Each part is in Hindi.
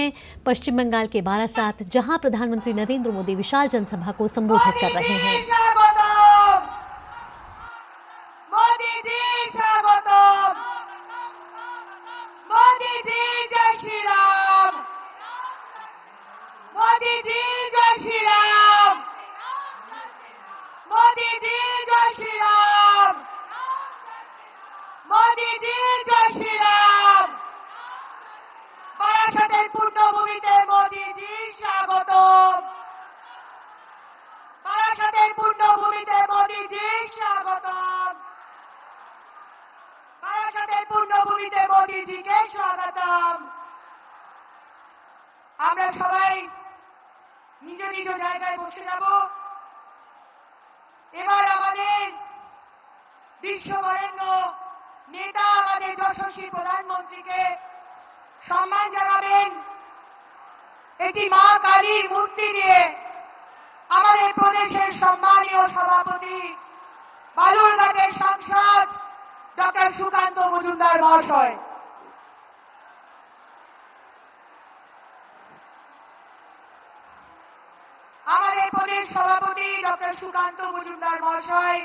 हैं पश्चिम बंगाल के बारासात, जहां प्रधानमंत्री नरेंद्र मोदी विशाल जनसभा को संबोधित कर रहे हैं। আমরা সবাই নিজ নিজ জায়গায় বসে যাব। এবার আমাদের বিশ্ববরেণ্য নেতা আমাদের যশস্বী প্রধানমন্ত্রীকে সম্মান জানাবেন। এটি মা কালীর মূর্তি দিয়ে আমাদের প্রদেশের সম্মানীয় সভাপতি বালুরঘাটের সাংসদ ডক্টর সুকান্ত মজুমদার মহাশয়। আমাদের প্রদেশ সভাপতি ডক্টর সুকান্ত মজুমদার মহাশয়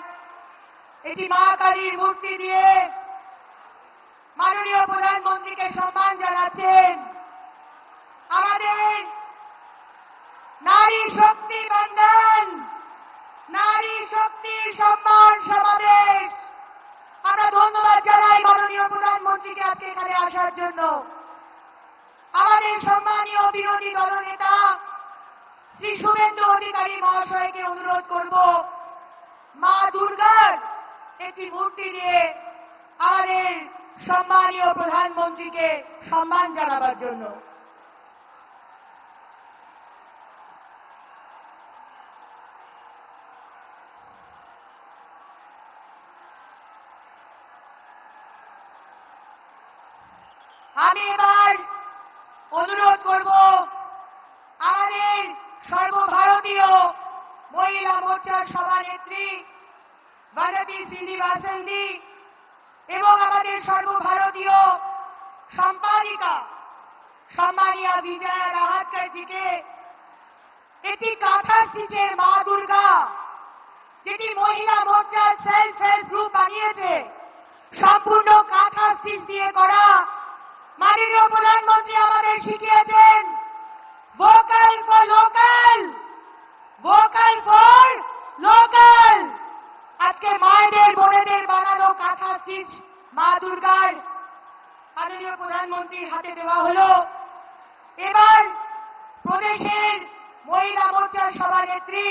এটি মা কালীর মূর্তি দিয়ে মাননীয় প্রধানমন্ত্রীকে সম্মান জানাচ্ছেন। আমাদের নারী শক্তি বন্দন, নারী শক্তি সম্মান সমাবেশ, আমরা ধন্যবাদ জানাই মাননীয় প্রধানমন্ত্রীকে আজকে এখানে আসার জন্য। আমাদের সম্মানীয় বিরোধী দলনেতা শ্রী শুভেন্দু অধিকারী মহাশয়কে অনুরোধ করব মা দুর্গার একটি মূর্তি দিয়ে আমাদের সম্মানীয় প্রধানমন্ত্রীকে সম্মান জানাবার জন্য। আমি এবার অনুরোধ করব আমাদের সর্বভারতীয় মহিলা মোর্চার সভানেত্রী ভারতী শ্রীনিবাসনজি এবং আমাদের সর্বভারতীয় সম্পাদিকা সম্মানিয়া বিজয়া রাহাতকরজিকে একটি কাঁথা স্টিচের মা দুর্গা, যেটি মহিলা মোর্চার সেলফ হেল্প গ্রুপ বানিয়েছে, সম্পূর্ণ কাঁথা স্টিচ দিয়ে করা। মাননীয় প্রধানমন্ত্রী আমাদের শিখিয়েছেন vocal for local, vocal for local. আজকে মায়েদের বোনেদের বানানো কাঁথা স্টিচ মা দুর্গার মাননীয় প্রধানমন্ত্রীর হাতে দেওয়া হলো। এবার প্রদেশের মহিলা মোর্চার সভানেত্রী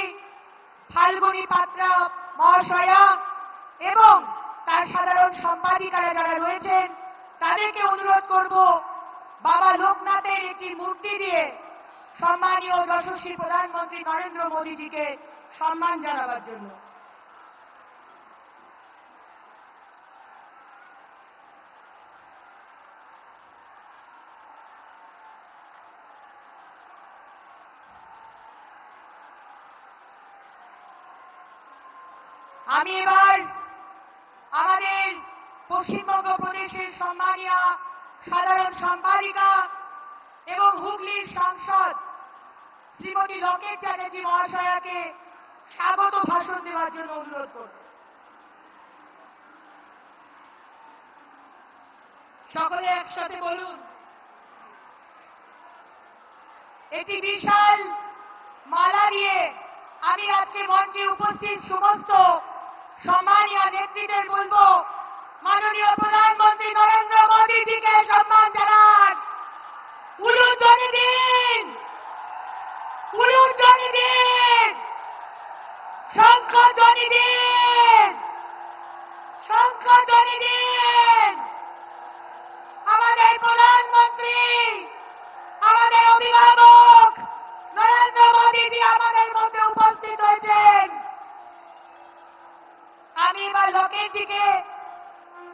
ফাল্গুনী পাত্রা মহাশয়া এবং তার সাধারণ সম্পাদিকারা যারা রয়েছেন তাদেরকে অনুরোধ করব বাবা লোকনাথের একটি মূর্তি দিয়ে সম্মানীয় যশস্বী প্রধানমন্ত্রী নরেন্দ্র মোদীজিকে সম্মান জানাবার জন্য। আমি এবার আমাদের পশ্চিমবঙ্গ প্রদেশের সম্মানীয় সাধারণ সম্পাদিকা এবং হুগলির সাংসদ শ্রীমতী লকেট চ্যাটার্জি মহাশয়াকে স্বাগত ভাষণ দেওয়ার জন্য অনুরোধ করব। সকলে একসাথে বলুন। একটি বিশাল মালা দিয়ে আমি আজকে মঞ্চে উপস্থিত সমস্ত সম্মানীয় নেতৃত্বের বলবো মাননীয় প্রধানমন্ত্রী নরেন্দ্র মোদীজিকে সম্মান জানান। উলুধ্বনি দিন, উলুধ্বনি দিন, শঙ্খধ্বনি দিন, শঙ্খধ্বনি দিন। আমাদের প্রধানমন্ত্রী, আমাদের অভিভাবক নরেন্দ্র মোদীজি আমাদের মধ্যে উপস্থিত হয়েছেন। আমি এবার লকেটজিকে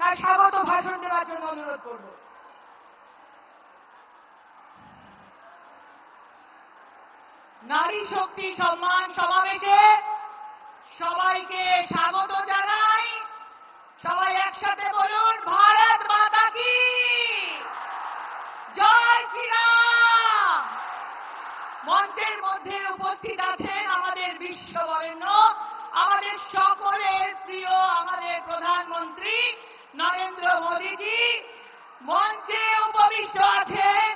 তার স্বাগত ভাষণ দেওয়ার জন্য অনুরোধ করব। নারী শক্তি সম্মান সমাবেশে সবাইকে স্বাগত জানাই। সবাই একসাথে বলুন, ভারত মাতা কি জয় শ্রীরাম। মঞ্চের মধ্যে উপস্থিত আছেন আমাদের বিশ্ববরেণ্য, আমাদের সকলের প্রিয় আমাদের প্রধানমন্ত্রী নরেন্দ্র মোদীজি। মঞ্চে উপবিষ্ট আছেন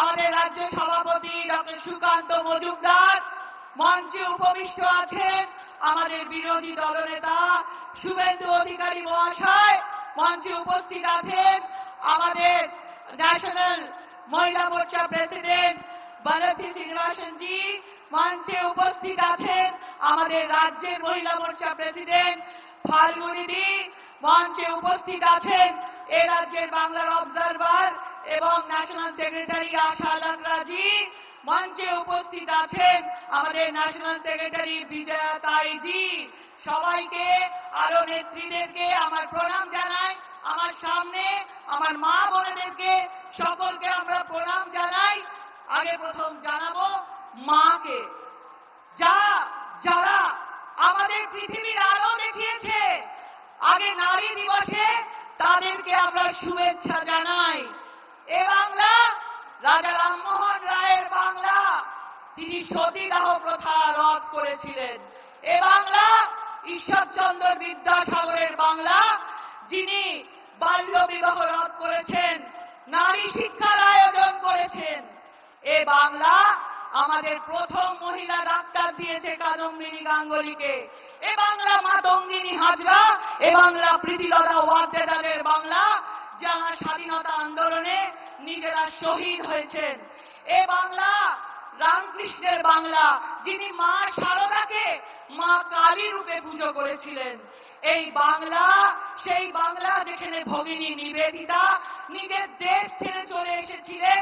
আমাদের রাজ্য সভাপতি ডক্টর সুকান্ত মজুমদার। মঞ্চে উপবিষ্ট আছেন আমাদের বিরোধী দলনেতা শুভেন্দু অধিকারী মহাশয়। মঞ্চে উপস্থিত আছেন আমাদের ন্যাশনাল মহিলা মোর্চা প্রেসিডেন্ট বনতি শ্রীনিবাসন জি। মঞ্চে উপস্থিত আছেন আমাদের রাজ্যের মহিলা মোর্চা প্রেসিডেন্ট ফাল্গুনি দি। মঞ্চে উপস্থিত আছেন এ রাজ্যের বাংলার অবজারভার এবং ন্যাশনাল সেক্রেটারি আশা লাকড়া জি। মঞ্চে উপস্থিত আছেন আমাদের ন্যাশনাল সেক্রেটারি বিজয়া তাই জি। সবাইকে আরো নেত্রীদেরকে আমার প্রণাম জানাই। আমার সামনে আমার মা বোনেদেরকে সকলকে আমরা প্রণাম জানাই। আগে প্রথম জানাবো মাকে, যারা আমাদের পৃথিবীর আলো দেখিয়েছে। আগে নারী দিবসে তাদেরকে আমরা শুভেচ্ছা জানাই। এ বাংলা রাজা রামমোহন রায়ের বাংলা, তিনি সতীদাহ প্রথা রদ করেছিলেন। এ বাংলা ঈশ্বরচন্দ্র বিদ্যাসাগরের বাংলা, যিনি বাল্য বিবাহ রদ করেছেন, নারী শিক্ষার আয়োজন করেছেন। এ বাংলা আমাদের প্রথম মহিলা ডাক্তার দিয়েছে কাদম্বিনী গাঙ্গুলিকে। এ বাংলা মাতঙ্গিনী হাজরা, এ বাংলা প্রীতিলতা ওয়াদ্দেদারের বাংলা, যারা স্বাধীনতা আন্দোলনে নিজেরা শহীদ হয়েছেন। এ বাংলা রামকৃষ্ণের বাংলা, যিনি মা শারদাকে মা কালী রূপে পুজো করেছিলেন। এই বাংলা সেই বাংলা যেখানে ভগিনী নিবেদিতা নিজের দেশ ছেড়ে চলে এসেছিলেন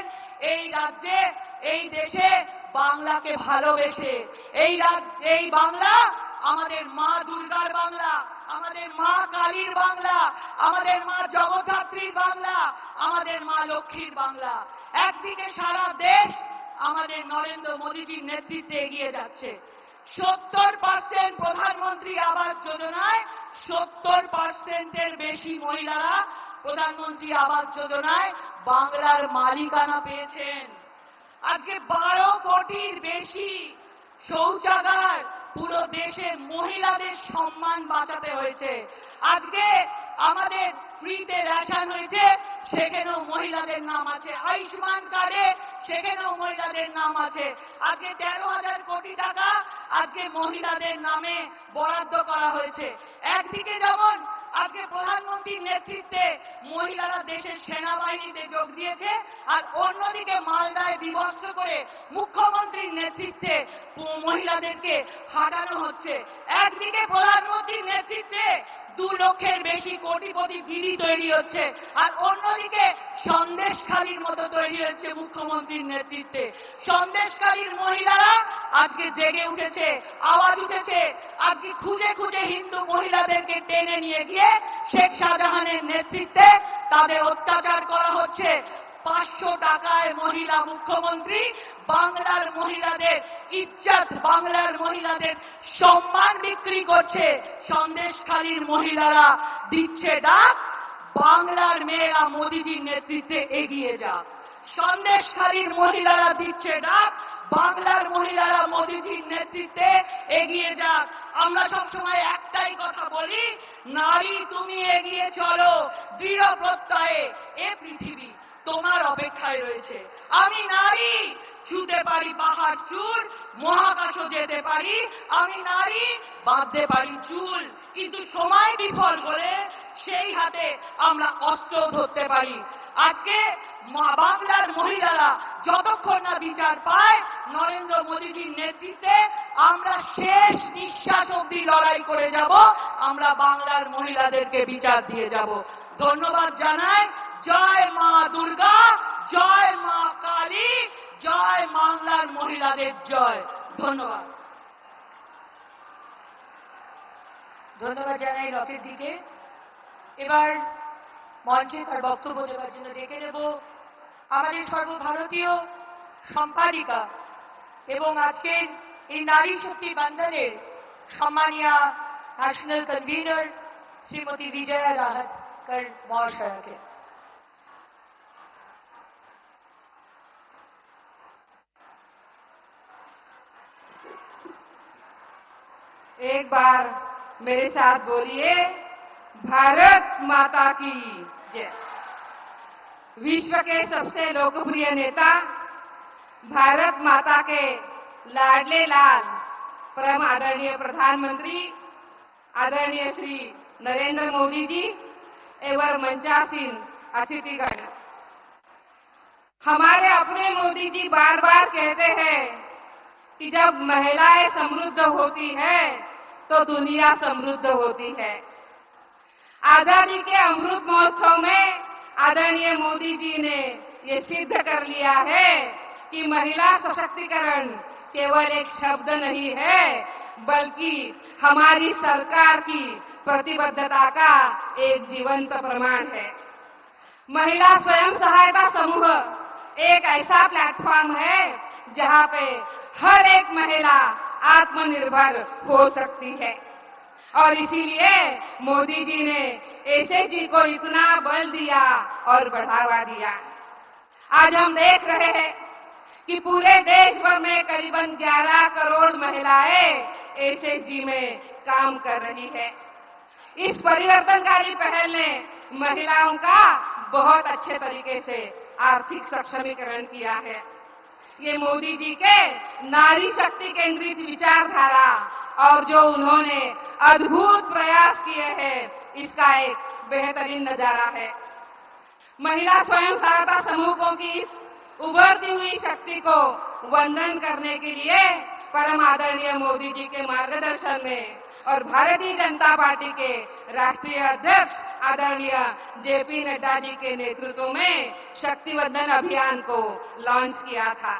এই রাজ্যে, এই দেশে বাংলাকে ভালোবেসে। এই বাংলা আমাদের মা দুর্গার বাংলা, আমাদের মা কালীর বাংলা, আমাদের মা জগদ্ধাত্রীর বাংলা, আমাদের মা লক্ষ্মীর বাংলা। একদিকে সারা দেশ আমাদের নরেন্দ্র মোদীজির নেতৃত্বে এগিয়ে যাচ্ছে। 70% প্রধানমন্ত্রী আবাস যোজনায় 70%-এর বেশি মহিলারা প্রধানমন্ত্রী আবাস যোজনায় বাংলার মালিকানা পেয়েছেন। আজকে 12 কোটির বেশি শৌচাগার পুরো দেশে মহিলাদের সম্মান বাঁচাতে হয়েছে। আজকে আমাদের ফ্রিতে রেশন হয়েছে, সেখানেও মহিলাদের নাম আছে। আয়ুষ্মান কার্ডে সেখানেও মহিলাদের নাম আছে। আজকে 13,000 কোটি টাকা আজকে মহিলাদের নামে বরাদ্দ করা হয়েছে। একদিকে যেমন আজকে প্রধানমন্ত্রীর নেতৃত্বে মহিলারা দেশের সেনাবাহিনীতে যোগ দিয়েছে, আর অন্যদিকে মালদায় বিবস্ত্র করে মুখ্যমন্ত্রীর নেতৃত্বে মহিলাদেরকে হাঁটানো হচ্ছে। একদিকে প্রধানমন্ত্রীর নেতৃত্বে 2 লক্ষের বেশি কোটিপতি দিদি তৈরি হচ্ছে, আর অন্যদিকে সন্দেশখালীর মতো তৈরি হচ্ছে মুখ্যমন্ত্রীর নেতৃত্বে। সন্দেশখালীর মহিলারা আজকে জেগে উঠেছে, আওয়াজ উঠেছে। আজকে খুঁজে খুঁজে হিন্দু মহিলাদেরকে টেনে নিয়ে গিয়ে শেখ শাহজাহানের নেতৃত্বে তাদের অত্যাচার করা হচ্ছে। 500 টাকায় মহিলা মুখ্যমন্ত্রী বাংলার মহিলাদের ইজ্জত, বাংলার মহিলাদের সম্মান বিক্রি করছে। সন্দেশখালীর মহিলারা দিচ্ছে ডাক, বাংলার মেয়েরা মোদিজির নেতৃত্বে এগিয়ে যাক। সন্দেশখালীর মহিলারা দিচ্ছে ডাক, বাংলার মহিলারা মোদিজির নেতৃত্বে এগিয়ে যাক। আমরা সবসময় একটাই কথা বলি, নারী তুমি এগিয়ে চলো দৃঢ় প্রত্যয়ে, এ পৃথিবী তোমার অপেক্ষায় রয়েছে। আমি নারী, ছুঁতে পারি পাহাড় চূড়, মহাকাশও যেতে পারি। আমি নারী, বাঁধতে পারি চুল, কিন্তু সময় বিফল হলে সেই হাতে আমরা অস্ত্র ধরতে পারি। আজকে বাংলার মহিলারা যতক্ষণ না বিচার পায় নরেন্দ্র মোদীজির নেতৃত্বে, আমরা শেষ নিঃশ্বাস অবধি লড়াই করে যাব। আমরা বাংলার মহিলাদেরকে বিচার দিয়ে যাব। ধন্যবাদ জানাই। জয় মা দুর্গা, জয় মা কালী, জয় বাংলার মহিলাদের জয়। ধন্যবাদ। ধন্যবাদ জানাই রথের দিকে। এবার মঞ্চে তার বক্তব্য দেওয়ার জন্য ডেকে নেব আমাদের সর্বভারতীয় সম্পাদিকা এবং আজকের এই নারী শক্তি বন্ধনের সম্মানীয় ন্যাশনাল কনভিনার শ্রীমতী বিজয়া রাহাতকর মহাশয়াকে। एक बार मेरे साथ बोलिए, भारत माता की जय। विश्व के सबसे लोकप्रिय नेता, भारत माता के लाडले लाल, परम आदरणीय प्रधानमंत्री आदरणीय श्री नरेंद्र मोदी जी एवं मंचासीन अतिथिगण, हमारे अपने मोदी जी बार बार कहते हैं कि जब महिलाएं समृद्ध होती है तो दुनिया समृद्ध होती है। आजादी के अमृत महोत्सव में आदरणीय मोदी जी ने ये सिद्ध कर लिया है कि महिला सशक्तिकरण केवल एक शब्द नहीं है, बल्कि हमारी सरकार की प्रतिबद्धता का एक जीवंत प्रमाण है। महिला स्वयं सहायता समूह एक ऐसा प्लेटफॉर्म है जहां पे हर एक महिला आत्मनिर्भर हो सकती है और इसीलिए मोदी जी ने एसएचजी को इतना बल दिया और बढ़ावा दिया। आज हम देख रहे हैं कि पूरे देश भर में करीबन 11 करोड़ महिलाएं एसएचजी में काम कर रही है। इस परिवर्तनकारी पहल ने महिलाओं का बहुत अच्छे तरीके से आर्थिक सक्षमीकरण किया है। ये मोदी जी के नारी शक्ति केंद्रित विचारधारा और जो उन्होंने अद्भुत प्रयास किए हैं, इसका एक बेहतरीन नजारा है। महिला स्वयं सहायता समूहों की इस उभरती हुई शक्ति को वंदन करने के लिए परम आदरणीय मोदी जी के मार्गदर्शन में और भारतीय जनता पार्टी के राष्ट्रीय अध्यक्ष आदरणीय जेपी नड्डा जी के नेतृत्व में शक्तिवर्धन अभियान को लॉन्च किया था।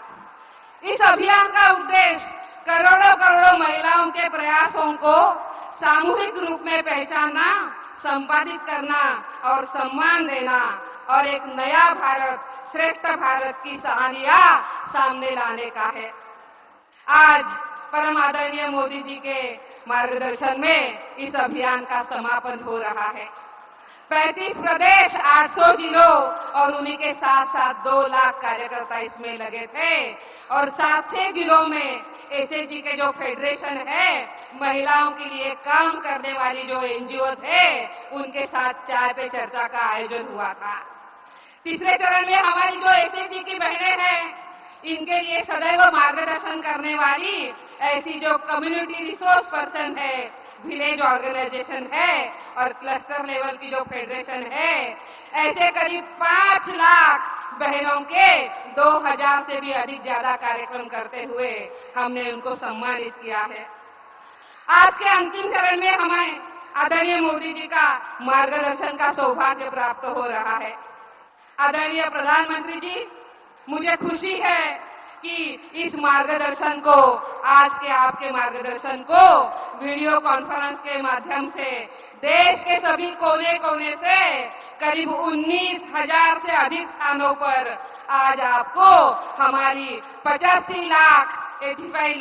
इस अभियान का उद्देश्य करोड़ों करोड़ों महिलाओं के प्रयासों को सामूहिक रूप में पहचानना, संपादित करना और सम्मान देना और एक नया भारत, श्रेष्ठ भारत की कहानियां सामने लाने का है। आज परम आदरणीय मोदी जी के मार्गदर्शन में इस अभियान का समापन हो रहा है। 35 प्रदेश, 800 जिलों और उन्हीं के साथ साथ 2 लाख कार्यकर्ता इसमें लगे थे और 700 जिलों में एसएचजी के जो फेडरेशन है, महिलाओं के लिए काम करने वाली जो एनजीओ थे, उनके साथ चाय पे चर्चा का आयोजन हुआ था। तीसरे चरण में हमारी जो एसएचजी की बहनें हैं, इनके लिए सदैव मार्गदर्शन करने वाली ऐसी जो कम्युनिटी रिसोर्स पर्सन है, विलेज ऑर्गेनाइजेशन है और क्लस्टर लेवल की जो फेडरेशन है, ऐसे करीब 5 लाख बहनों के 2000 से भी अधिक ज्यादा कार्यक्रम करते हुए हमने उनको सम्मानित किया है। आज के अंतिम चरण में हमें आदरणीय मोदी जी का मार्गदर्शन का सौभाग्य प्राप्त हो रहा है। आदरणीय प्रधानमंत्री जी, मुझे खुशी है कि इस मार्गदर्शन को, आज के आपके मार्गदर्शन को वीडियो कॉन्फ्रेंस के माध्यम से देश के सभी कोने कोने से करीब 19,000 से अधिक स्थानों पर आज आपको हमारी 85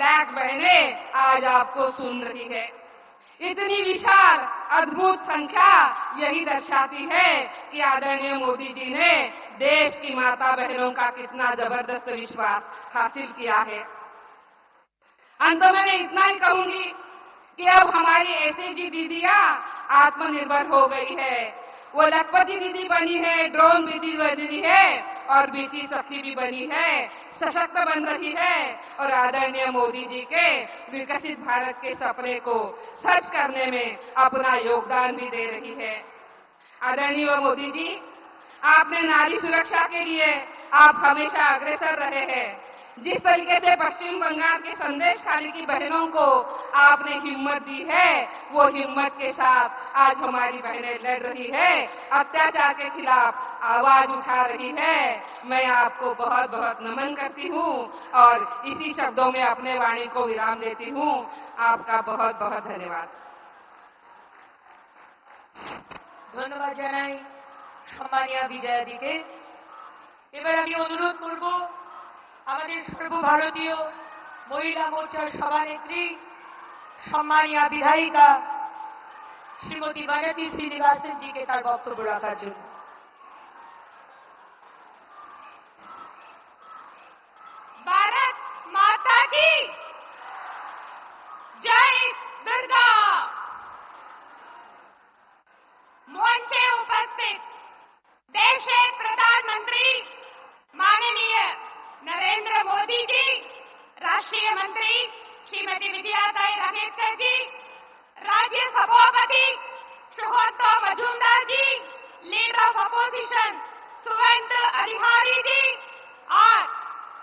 लाख बहनें आज आपको सुन रही है। इतनी विशाल अद्भुत संख्या यही दर्शाती है कि आदरणीय मोदी जी ने देश की माता बहनों का कितना जबरदस्त विश्वास हासिल किया है। अंत में मैं इतना ही कहूंगी कि अब हमारी एसएचजी दीदियां आत्मनिर्भर हो गई है। वो लखपति दीदी बनी है, ड्रोन दीदी बनी है और बीसी सखी भी बनी है, सशक्त बन रही है और आदरणीय मोदी जी के विकसित भारत के सपने को सच करने में अपना योगदान भी दे रही है। आदरणीय मोदी जी, आपने नारी सुरक्षा के लिए आप हमेशा अग्रसर रहे हैं। जिस तरीके से पश्चिम बंगाल के संदेश खाली की बहनों को आपने हिम्मत दी है, वो हिम्मत के साथ आज हमारी बहनें लड़ रही है, अत्याचार के खिलाफ आवाज उठा रही है। मैं आपको बहुत बहुत नमन करती हूँ और इसी शब्दों में अपने वाणी को विराम देती हूँ। आपका बहुत बहुत धन्यवाद। ধন্যবাদ জানাই সম্মানীয় বিজয়াদিকে। এবার আমি অনুরোধ করব আমাদের সর্বভারতীয় মহিলা মোর্চার সভানেত্রী সম্মানীয় বিধায়িকা শ্রীমতী বানাতি শ্রীনিবাসন জিকে তার বক্তব্য রাখার জন্য। भारत माता की जय, दुर्गा नरेंद्र मोदी जी, राष्ट्रीय मंत्री श्रीमती विजयाताई राघेकर जी, राज्य सभापति सुहंतो मजूमदार जी, लीडर ऑफ अपोजिशन सुवेंद्र अधिकारी जी और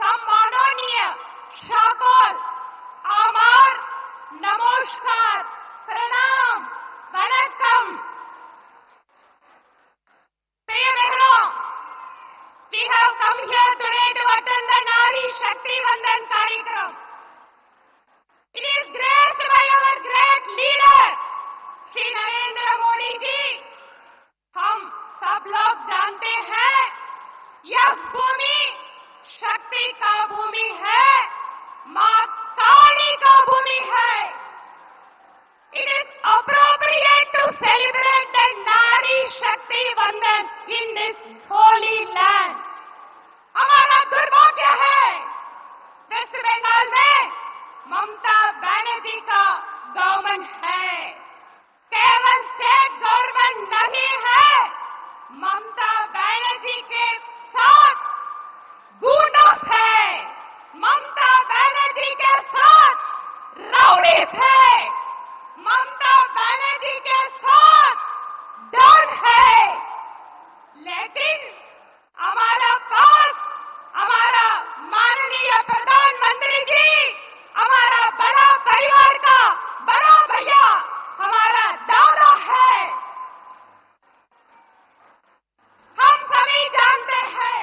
सम्माननीय शाकोल आमार, नमस्कार, प्रणाम, वणक्कम। प्रिय बहनों, we have come here today to attend the Nari Shakti Vandan कार्यक्रम. It is graced by our great leader, Shri Narendra Modi ji. हम सब लोग जानते हैं, यह भूमि शक्ति का भूमि है, मां काली का भूमि है. It is appropriate to celebrate the Nari Shakti Vandan in this holy land. हमारा दुर्भाग्य है, वेस्ट बंगाल में ममता बनर्जी का गवर्नमेंट है. केवल स्टेट गवर्नमेंट नहीं है, ममता बनर्जी के साथ गुंडा है, ममता बनर्जी के साथ राउडीज है, ममता बनर्जी के साथ डर है. लेकिन हमारा पास हमारा माननीय प्रधानमंत्री जी, हमारा बड़ा परिवार का बड़ा भैया, हमारा दादा है. हम सभी जानते हैं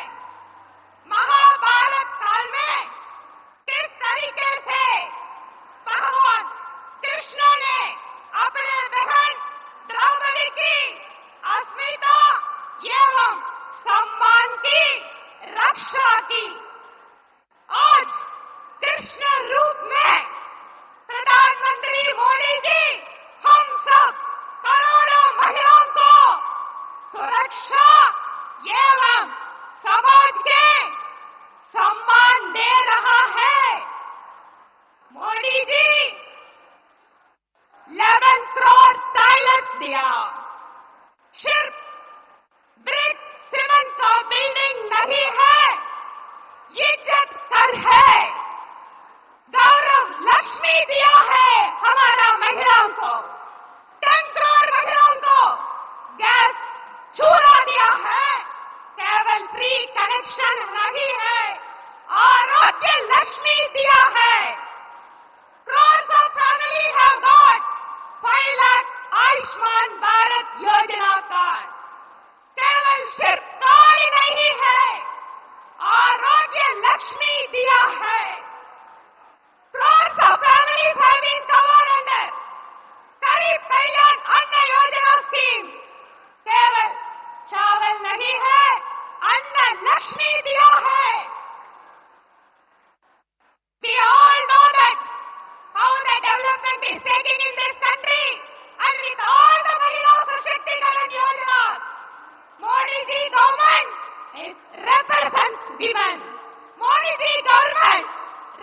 महाभारत काल में किस तरीके से भगवान कृष्ण ने अपने बहन द्रौपदी की अस्मिता एवं सम्मान की रक्षा की. आज कृष्ण रूप में प्रधानमंत्री मोदी जी हम सब करोड़ों महिलाओं को सुरक्षा एवं समाज के सम्मान दे रहा है. मोदी जी 11 करोड़ टाइल्स दिया. सिर्फ ब्रिक सीमेंट का बिल्डिंग नहीं है, इज्जत कर है. गौरव लक्ष्मी दिया है हमारा महिलाओं को. 10 करोड़ महिलाओं को गैस चूल्हा दिया है. केवल फ्री कनेक्शन नहीं है, आरोग्य लक्ष्मी दिया है. Crores of families have got 5 lakh Ayushman Bharat योजना कार्ड. केवल सिर्फ कार्ड नहीं है, आरोग्य लक्ष्मी दिया है. Crores of families have been covered under गरीब कल्याण अन्न योजना स्कीम. केवल चावल नहीं है, अन्न लक्ष्मी दिया है. We all know that how the development is taking in this country, and with all the Mahila Sashaktigaran Yojanas, Modi ji government represents women. Modi ji government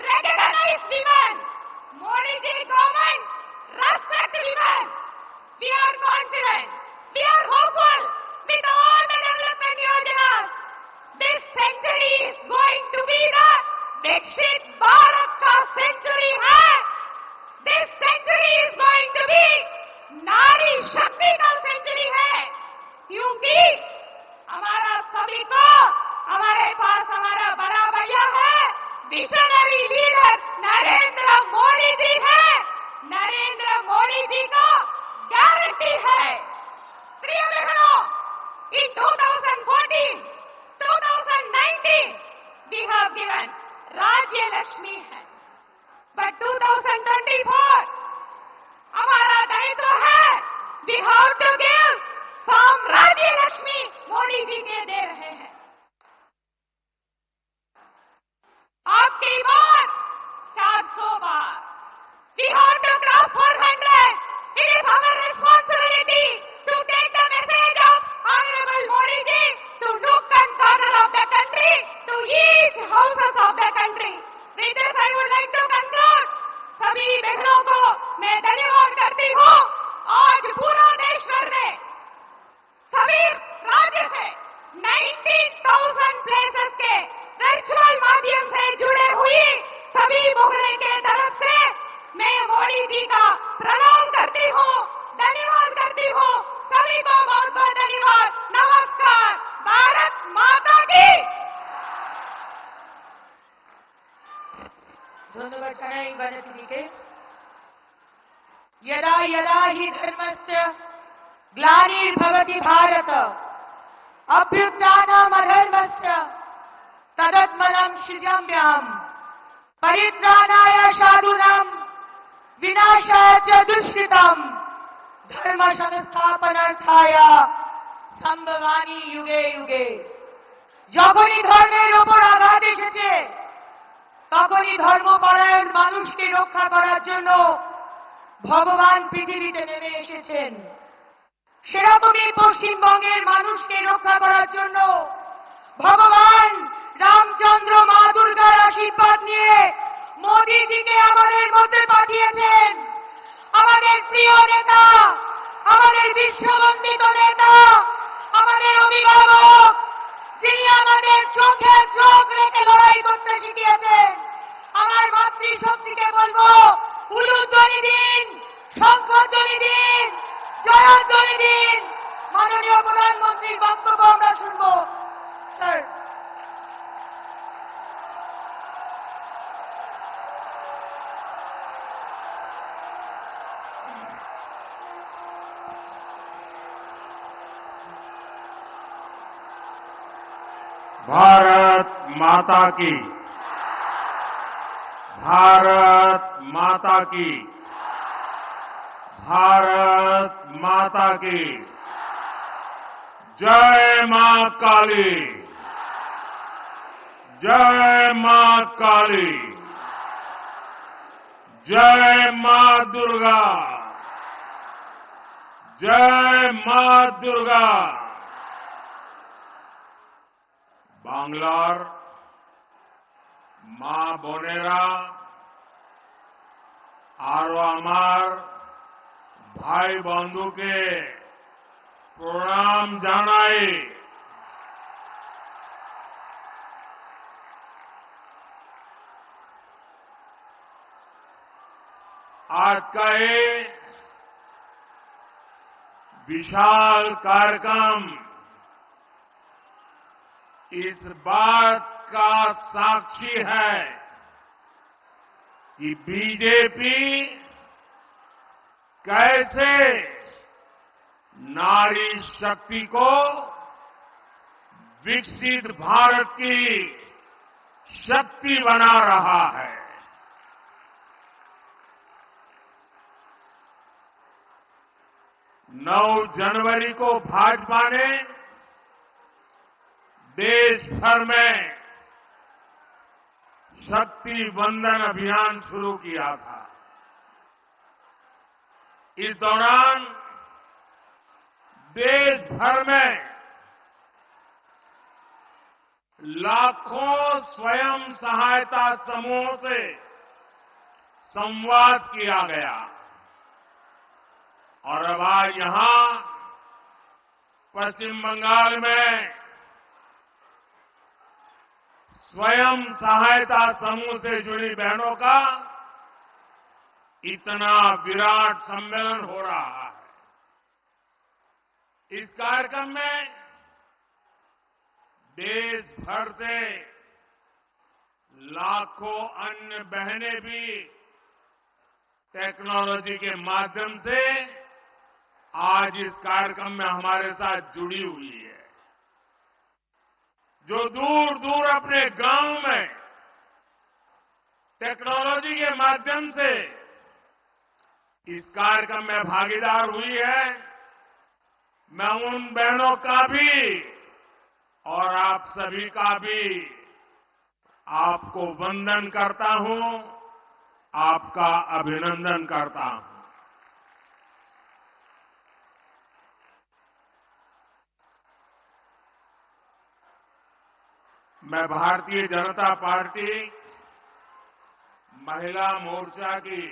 recognize women. Modi ji government respect women. We are confident, we are hopeful with all the development yojanas. This century is going to be the Vikshit Bharat ka century hai. This century is going to be नारी शक्ति का सेंचुरी है, क्योंकि हमारा सभी को हमारे पास हमारा बड़ा भैया है, विजनरी लीडर नरेंद्र मोदी जी है. नरेंद्र मोदी जी का गारंटी है. प्रिय बहनों, in 2014, 2019 we have given Rajya Lakshmi है, but 2024 हमारा दायित्व है, we have to give साम्राज्य लक्ष्मी मोदी जी के दे रहे हैं. आपकी बार 400 बार. We have to cross 400. It is our responsibility to take the message of Honorable Modi ji to nook and corner of the country, to each houses of the country. With this I would like to conclude. सभी बहनों को मैं धन्यवाद करती हूँ. आज पूरा देश भर में सभी राज्य से 19,000 प्लेसेस के वर्चुअल माध्यम से जुड़े मोदी जी का प्रणाम करती हूँ, धन्यवाद करती हूँ। सभी को बहुत बहुत धन्यवाद। नमस्कार। भारत माता की। धन्यवाद জানাই বাজাতিদিকে। यदा यदा हि धर्मस्य ग्लानिर्भवति भारत अभ्युत्थानमधर्मस्य तदात्मनं सृजाम्यहम् परित्राणाय साधूनां विनाशाय च दुष्कृतम् धर्म संस्थापनार्थाय সম্ভবামি যুগে যুগে। যখনই ধর্মের উপর আঘাত এসেছে তখনই ধর্মপরায়ণ মানুষকে রক্ষা করার জন্য ভগবান পৃথিবীতে নেমে এসেছেন। সেরকমই পশ্চিমবঙ্গের মানুষকে রক্ষা করার জন্য ভগবান রামচন্দ্র মা দুর্গার আশীর্বাদ নিয়ে মোদিজিকে আমাদের মধ্যে পাঠিয়েছেন। আমাদের প্রিয় নেতা, আমাদের বিশ্ববন্দিত নেতা, আমাদের অভিভাবক, যিনি আমাদের চোখে চোখ রেখে লড়াই করতে শিখিয়েছেন। আমার মাতৃশক্তিকে বলবো, উলুধ্বনি দিন, শঙ্খধ্বনি দিন, জয়ধ্বনি দিন। মাননীয় প্রধানমন্ত্রীর বক্তব্য আমরা শুনবো। স্যার। भारत माता की, भारत माता की, भारत माता की। जय मां काली, जय मां काली, जय मां दुर्गा, जय मां दुर्गा। বাংলার মা বোনেরা আরো আমার ভাই বন্ধুকে প্রণাম জানাই। आज का ये विशाल कार्यक्रम इस बात का साक्षी है कि बीजेपी कैसे नारी शक्ति को विकसित भारत की शक्ति बना रहा है। 9 जनवरी को भाजपा ने देश भर में शक्ति वंदन अभियान शुरू किया था। इस दौरान देश भर में लाखों स्वयं सहायता समूहों से संवाद किया गया और अब आज यहां पश्चिम बंगाल में स्वयं सहायता समूह से जुड़ी बहनों का इतना विराट सम्मेलन हो रहा है। इस कार्यक्रम में देश भर से लाखों अन्य बहनें भी टेक्नोलॉजी के माध्यम से आज इस कार्यक्रम में हमारे साथ जुड़ी हुई है। जो दूर दूर अपने गांव में टेक्नोलॉजी के माध्यम से इस कार्यक्रम में भागीदार हुई है, मैं उन बहनों का भी और आप सभी का भी आपको वंदन करता हूं, आपका अभिनंदन करता हूं। मैं भारतीय जनता पार्टी महिला मोर्चा की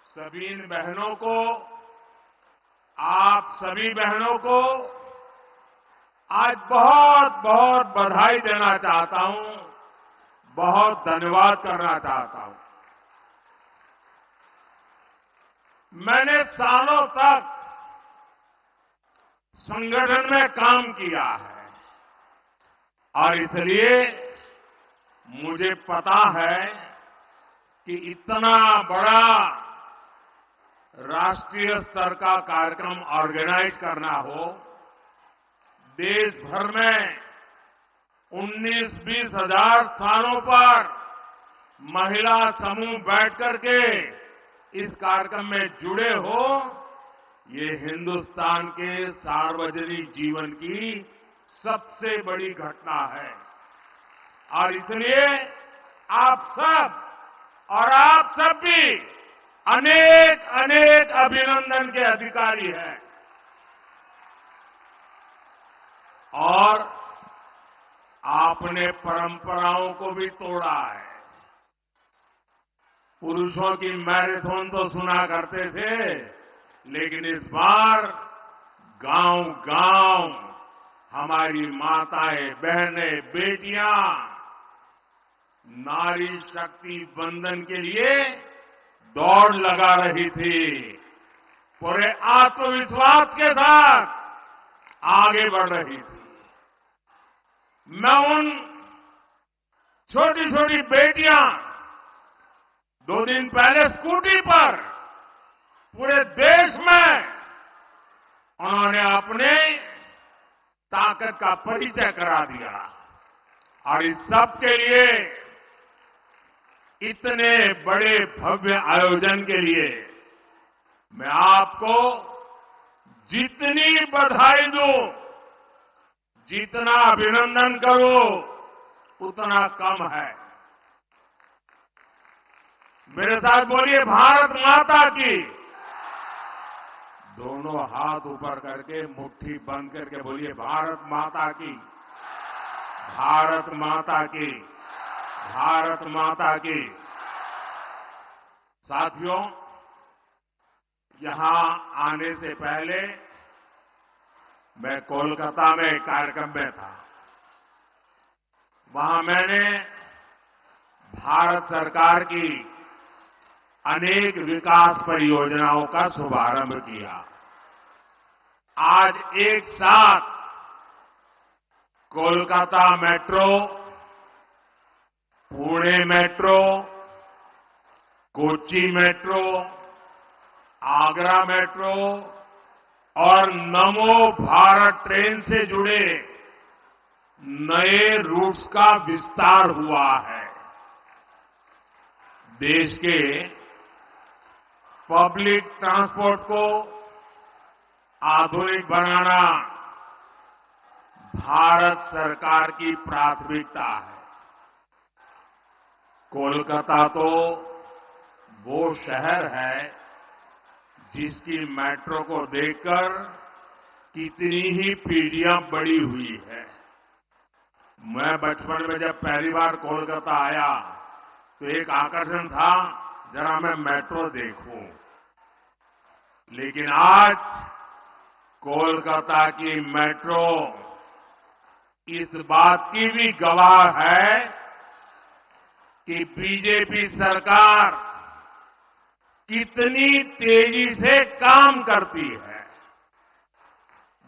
सभी बहनों को, आप सभी बहनों को आज बहुत बहुत बधाई देना चाहता हूं, बहुत धन्यवाद करना चाहता हूं। मैंने सालों तक संगठन में काम किया है और इसलिए मुझे पता है कि इतना बड़ा राष्ट्रीय स्तर का कार्यक्रम ऑर्गेनाइज करना हो, देश भर में 19-20 हजार स्थानों पर महिला समूह बैठ करके इस कार्यक्रम में जुड़े हो, ये हिंदुस्तान के सार्वजनिक जीवन की सबसे बड़ी घटना है। और इसलिए आप सब और आप सब भी अनेक अनेक अभिनंदन के अधिकारी हैं। और आपने परंपराओं को भी तोड़ा है। पुरुषों की मैराथन तो सुना करते थे, लेकिन इस बार गांव-गांव हमारी माताएं, बहनें, बेटियां नारी शक्ति बंधन के लिए दौड़ लगा रही थी। पूरे आत्मविश्वास के साथ आगे बढ़ रही थी। मैं उन छोटी छोटी बेटियां 2 दिन पहले स्कूटी पर पूरे देश में उन्होंने अपने ताकत का परिचय करा दिया। और इस सब के लिए, इतने बड़े भव्य आयोजन के लिए मैं आपको जितनी बधाई दूं, जितना अभिनंदन करूं, उतना कम है। मेरे साथ बोलिए भारत माता की। दोनों हाथ ऊपर करके मुट्ठी बंद करके बोलिए भारत माता की, भारत माता की, भारत माता की। साथियों, यहां आने से पहले मैं कोलकाता में एक कार्यक्रम में था। वहां मैंने भारत सरकार की अनेक विकास परियोजनाओं का शुभारंभ किया। आज एक साथ Kolkata metro, Pune metro, Kochi metro, Agra metro और नमो भारत ट्रेन से जुड़े नए रूट्स का विस्तार हुआ है। देश के पब्लिक ट्रांसपोर्ट को आधुनिक बनाना भारत सरकार की प्राथमिकता है। कोलकाता तो वो शहर है जिसकी मेट्रो को देखकर कितनी ही पीढ़ियां बड़ी हुई है। मैं बचपन में जब पहली बार कोलकाता आया तो एक आकर्षण था, जरा मैं मेट्रो देखूं। लेकिन आज कोलकाता की मेट्रो इस बात की भी गवाह है कि बीजेपी सरकार कितनी तेजी से काम करती है।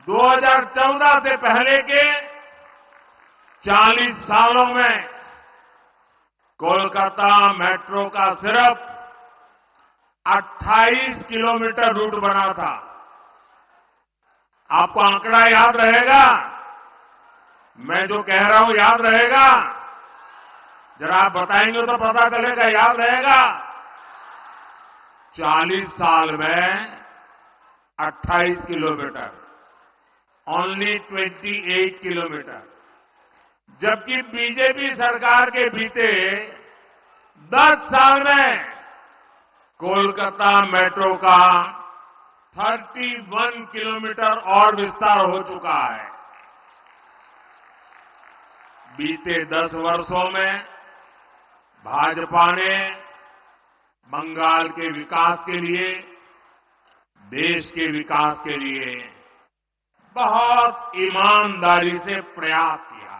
2014 से पहले के 40 सालों में कोलकाता मेट्रो का सिर्फ 28 किलोमीटर रूट बना था। आपको आंकड़ा याद रहेगा? मैं जो कह रहा हूं याद रहेगा? जरा आप बताएंगे तो पता चलेगा, याद रहेगा? 40 साल में 28 किलोमीटर, ओनली 28 किलोमीटर। जबकि बीजेपी सरकार के बीते 10 साल में कोलकाता मेट्रो का 31 किलोमीटर और विस्तार हो चुका है। बीते 10 वर्षों में भाजपा ने बंगाल के विकास के लिए, देश के विकास के लिए बहुत ईमानदारी से प्रयास किया है।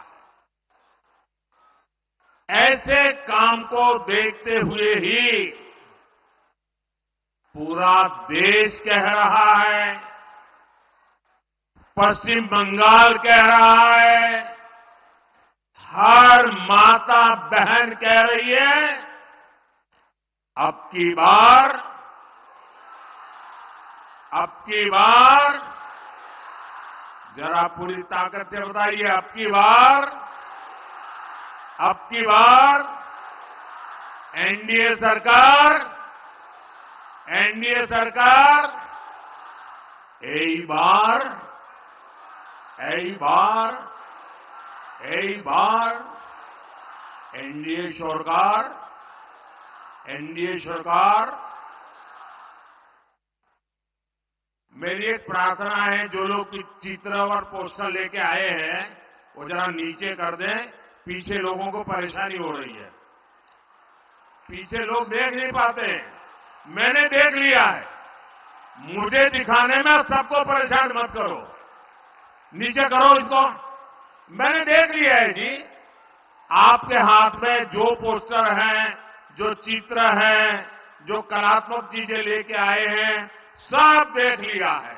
ऐसे काम को देखते हुए ही पूरा देश कह रहा है, पश्चिम बंगाल कह रहा है, हर माता बहन कह रही है, अब की बार जरा पूरी ताकत से बताइए, अब की बार एनडीए सरकार এই बार एनडीए सरकार। मेरी एक प्रार्थना है, जो लोग चित्र और पोस्टर लेके आए हैं वो जरा नीचे कर दें, पीछे लोगों को परेशानी हो रही है, पीछे लोग देख नहीं पाते। मैंने देख लिया है, मुझे दिखाने में सबको परेशान मत करो, नीचे करो इसको। मैंने देख लिया है जी, आपके हाथ में जो पोस्टर हैं, जो चित्र हैं, जो कलात्मक चीजें लेके आए हैं, सब देख लिया है।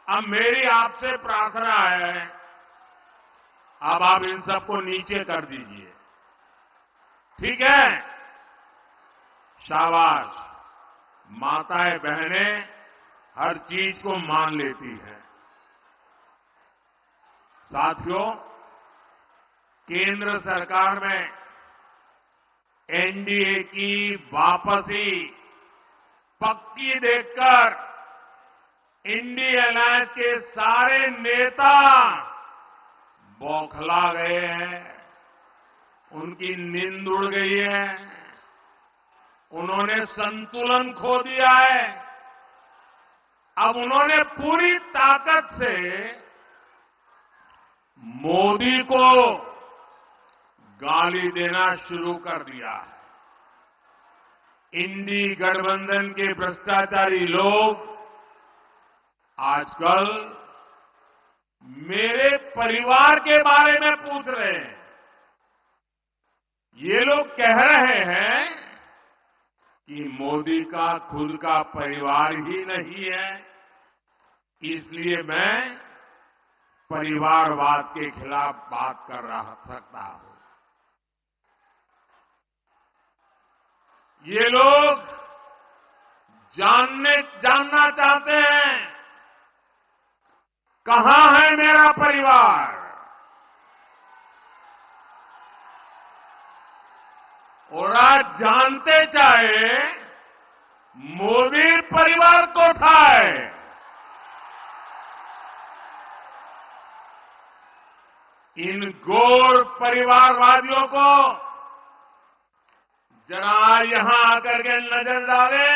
अब मेरी आपसे प्रार्थना है, अब आप इन सबको नीचे कर दीजिए, ठीक है? शाबाश, माताएं बहनें हर चीज को मान लेती हैं। साथियों, केंद्र सरकार में एनडीए की वापसी पक्की देखकर इंडिया अलायंस के सारे नेता बौखला गए हैं, उनकी नींद उड़ गई है, उन्होंने संतुलन खो दिया है। अब उन्होंने पूरी ताकत से मोदी को गाली देना शुरू कर दिया है। इंडी गठबंधन के भ्रष्टाचारी लोग आजकल मेरे परिवार के बारे में पूछ रहे हैं। ये लोग कह रहे हैं कि मोदी का खुद का परिवार ही नहीं है, इसलिए मैं परिवारवाद के खिलाफ बात कर सकता हूं। ये लोग जानना चाहते हैं, कहां है मेरा परिवार? और आज जानते चाहे मोदी परिवार को था है। इन गोर परिवारवादियों को जरा यहां आकर के नजर डाले।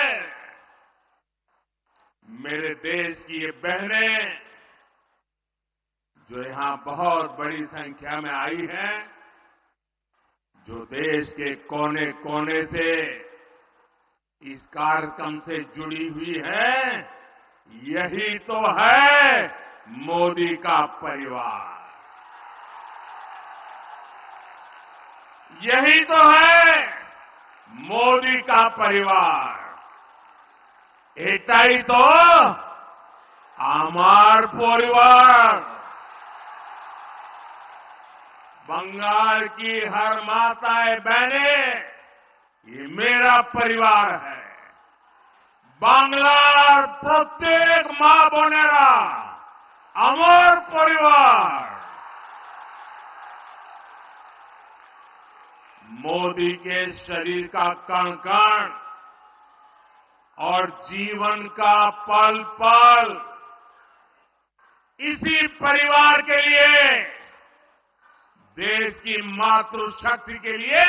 मेरे देश की ये बहनें जो यहां बहुत बड़ी संख्या में आई हैं, जो देश के कोने कोने से इस कार्यक्रम से जुड़ी हुई है, यही तो है मोदी का परिवार, यही तो है मोदी का परिवार। एटाई तो आमार परिवार। बंगाल की हर माताएं बहनें, ये मेरा परिवार है। बांग्लार प्रत्येक मां बोनेरा আমার परिवार। मोदी के शरीर का कण कण और जीवन का पल पल इसी परिवार के लिए, देश की मातृशक्ति के लिए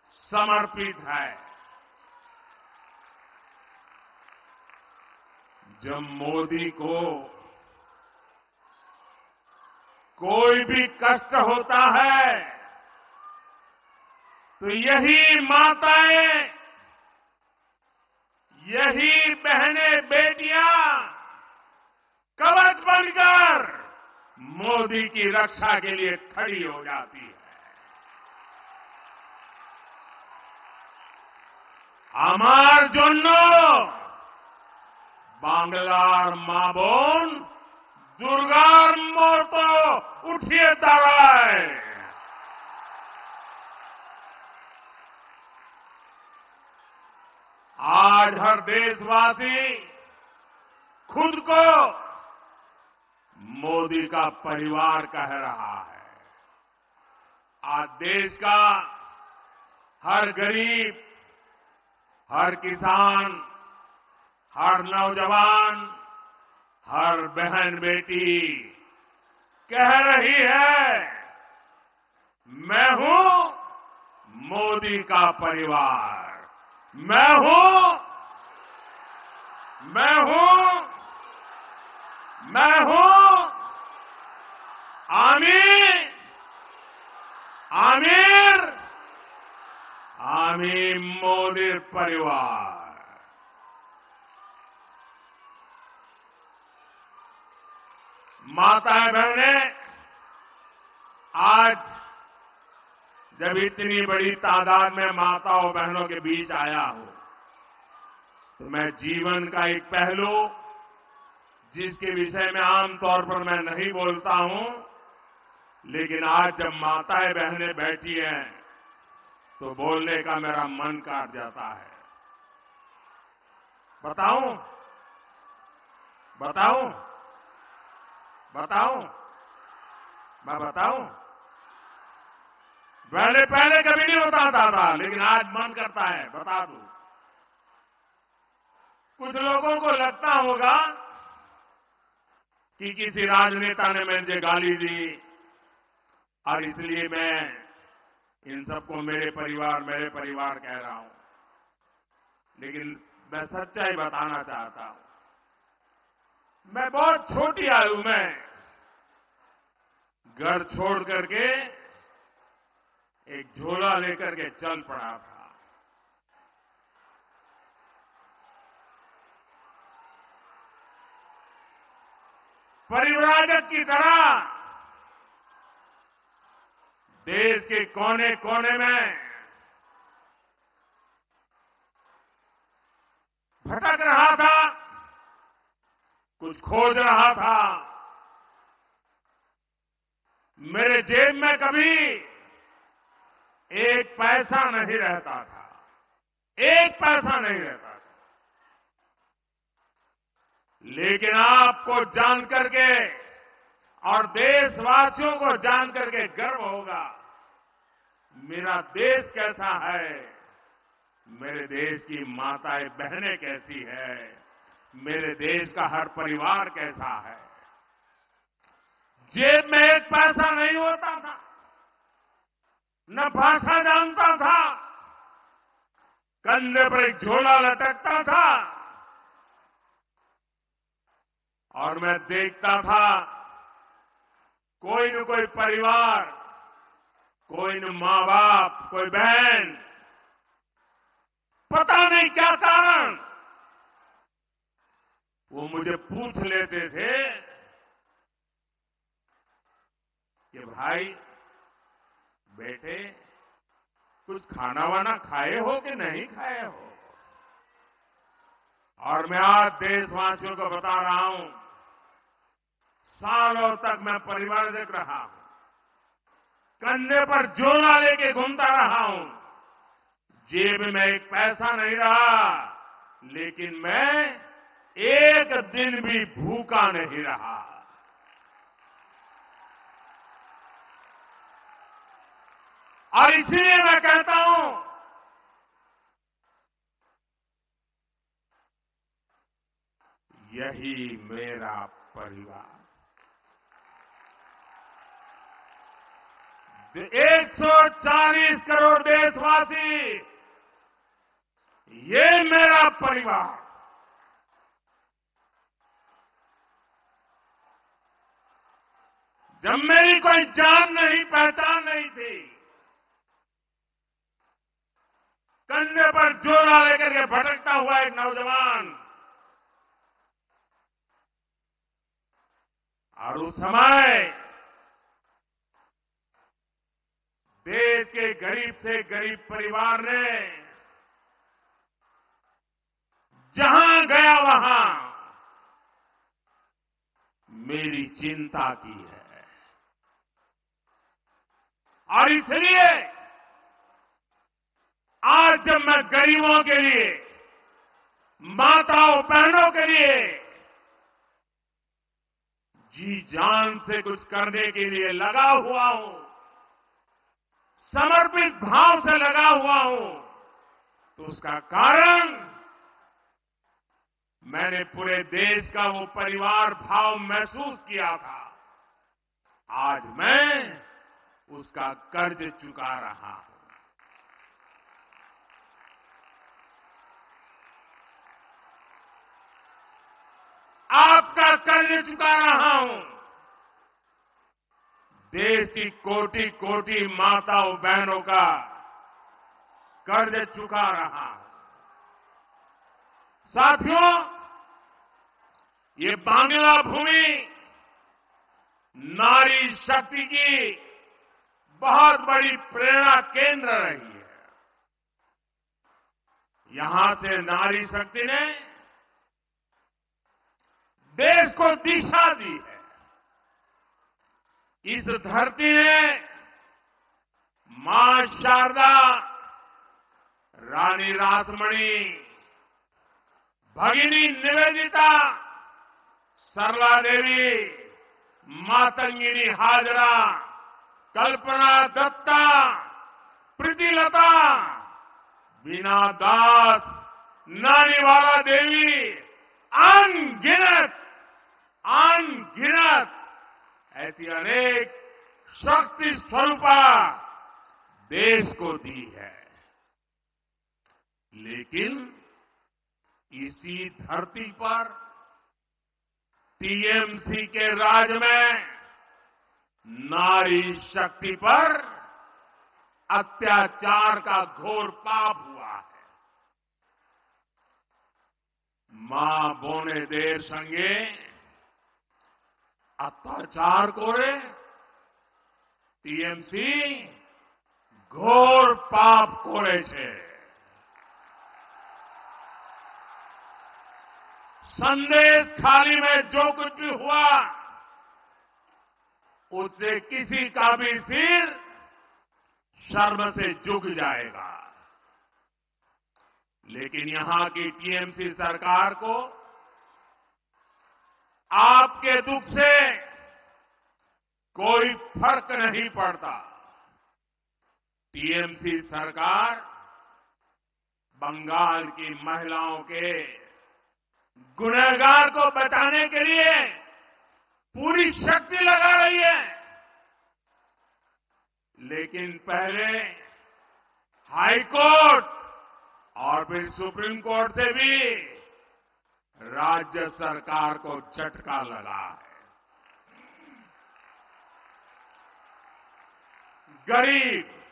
समर्पित है। जब मोदी को कोई भी कष्ट होता है तो यही माताएं, यही बहनें बेटियां कवच बनकर मोदी की रक्षा के लिए खड़ी हो जाती है। আমার জন্য বাংলার মা বোন দুর্গার মতো উঠিয়ে দাঁড়ায়। आज हर देशवासी खुद को मोदी का परिवार कह रहा है। आज देश का हर गरीब, हर किसान, हर नौजवान, हर बहन बेटी कह रही है, मैं हूं मोदी का परिवार, मैं हूं आमीर मोदी परिवार। माताएं बहनें, आज जब इतनी बड़ी तादाद में माताओं बहनों के बीच आया हूं, तो मैं जीवन का एक पहलू जिसके विषय में आमतौर पर मैं नहीं बोलता हूं, लेकिन आज जब माताएं बहनें बैठी हैं तो बोलने का मेरा मन काट जाता है। बताऊं मैं बताऊं? पहले कभी नहीं बताता था, लेकिन आज मन करता है बता दूं। कुछ लोगों को लगता होगा कि किसी राजनेता ने मुझे गाली दी और इसलिए मैं इन सबको मेरे परिवार कह रहा हूं, लेकिन मैं सच्चाई बताना चाहता हूं। मैं बहुत छोटी आयु में घर छोड़ करके एक झोला लेकर के चल पड़ा था। परिव्राजक की तरह देश के कोने कोने में भटक रहा था, कुछ खोज रहा था। मेरे जेब में कभी एक पैसा नहीं रहता था, एक पैसा नहीं रहता था। लेकिन आपको जान करके और देशवासियों को जान करके गर्व होगा, मेरा देश कैसा है, मेरे देश की माताएं बहनें कैसी है, मेरे देश का हर परिवार कैसा है। जेब में एक पैसा नहीं होता था, न भाषा जानता था, कंधे पर एक झोला लटकता था और मैं देखता था कोई न कोई परिवार, कोई न मां बाप, कोई बहन, पता नहीं क्या कारण, वो मुझे पूछ लेते थे कि भाई बेटे कुछ खाना वाना खाए हो कि नहीं खाए हो। और मैं आज देशवासियों को बता रहा हूं, सालों तक मैं परिवार देख रहा हूं, कंधे पर झोला लेके घूमता रहा हूं, जेब में एक पैसा नहीं रहा, लेकिन मैं एक दिन भी भूखा नहीं रहा। और इसलिए मैं कहता हूं, यही मेरा परिवार। 140 करोड़ देशवासी, ये मेरा परिवार। जब मेरी कोई जान नहीं, पहचान नहीं थी, कंधे पर झोला लेकर के भटकता हुआ एक नौजवान, और उस समय देश के गरीब से गरीब परिवार ने जहां गया वहां मेरी चिंता की है। और इसलिए आज जब मैं गरीबों के लिए, माताओं बहनों के लिए जी जान से कुछ करने के लिए लगा हुआ हूं, समर्पित भाव से लगा हुआ हूं, तो उसका कारण मैंने पूरे देश का वो परिवार भाव महसूस किया था। आज मैं उसका कर्ज चुका रहा हूं। आपका कर्ज चुका रहा हूं। देश की कोटि कोटि माताओं बहनों का कर्ज चुका रहा हूं। साथियों, ये बांग्ला भूमि नारी शक्ति की बहुत बड़ी प्रेरणा केंद्र रही है। यहां से नारी शक्ति ने देश को दिशा दी है। इस धरती ने मां शारदा, रानी रासमणी, भगिनी निवेदिता, सरला देवी, मातंगिनी हाजरा, कल्पना दत्ता, प्रीतिलता, बीना दास, नानीवाला देवी, अनगिनत ऐसी अनेक शक्ति स्वरूपा देश को दी है। लेकिन इसी धरती पर टीएमसी के राज में नारी शक्ति पर अत्याचार का घोर पाप हुआ है। मां बोने देर संगे अत्याचार करे टीएमसी घोर पाप करे छे। संदेश खाली में जो कुछ भी हुआ उससे किसी का भी सिर शर्म से झुक जाएगा। लेकिन यहां की टीएमसी सरकार को आपके दुख से कोई फर्क नहीं पड़ता। टीएमसी सरकार बंगाल की महिलाओं के गुनहगार को बचाने के लिए पूरी शक्ति लगा रही है। लेकिन पहले हाई कोर्ट और फिर सुप्रीम कोर्ट से भी राज्य सरकार को झटका लगा है। गरीब,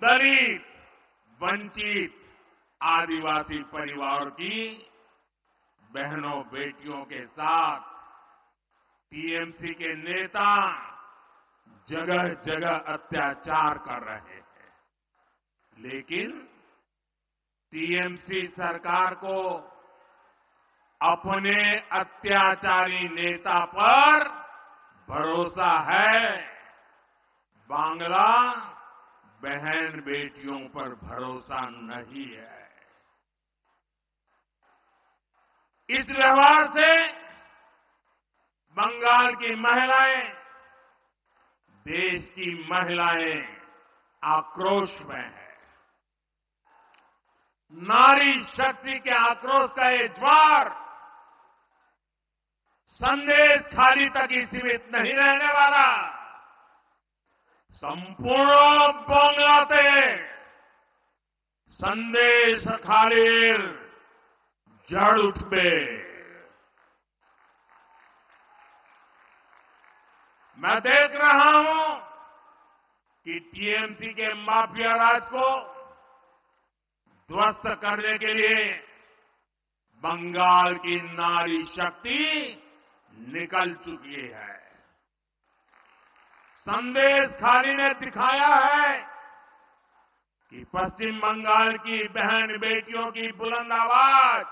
दलित, वंचित, आदिवासी परिवारों की बहनों बेटियों के साथ टीएमसी के नेता जगह जगह अत्याचार कर रहे हैं। लेकिन टीएमसी सरकार को अपने अत्याचारी नेता पर भरोसा है, बांग्ला बहन बेटियों पर भरोसा नहीं है। इस व्यवहार से बंगाल की महिलाएं, देश की महिलाएं आक्रोश में है। नारी शक्ति के आक्रोश का ये ज्वार संदेश खाली तक ही सीमित नहीं रहने वाला। संपूर्ण बांग्लाते संदेश खालीर जड़ उठबे। मैं देख रहा हूं कि टीएमसी के माफिया राज को ध्वस्त करने के लिए बंगाल की नारी शक्ति निकल चुकी है। संदेश खाली ने दिखाया है कि पश्चिम बंगाल की बहन बेटियों की बुलंद आवाज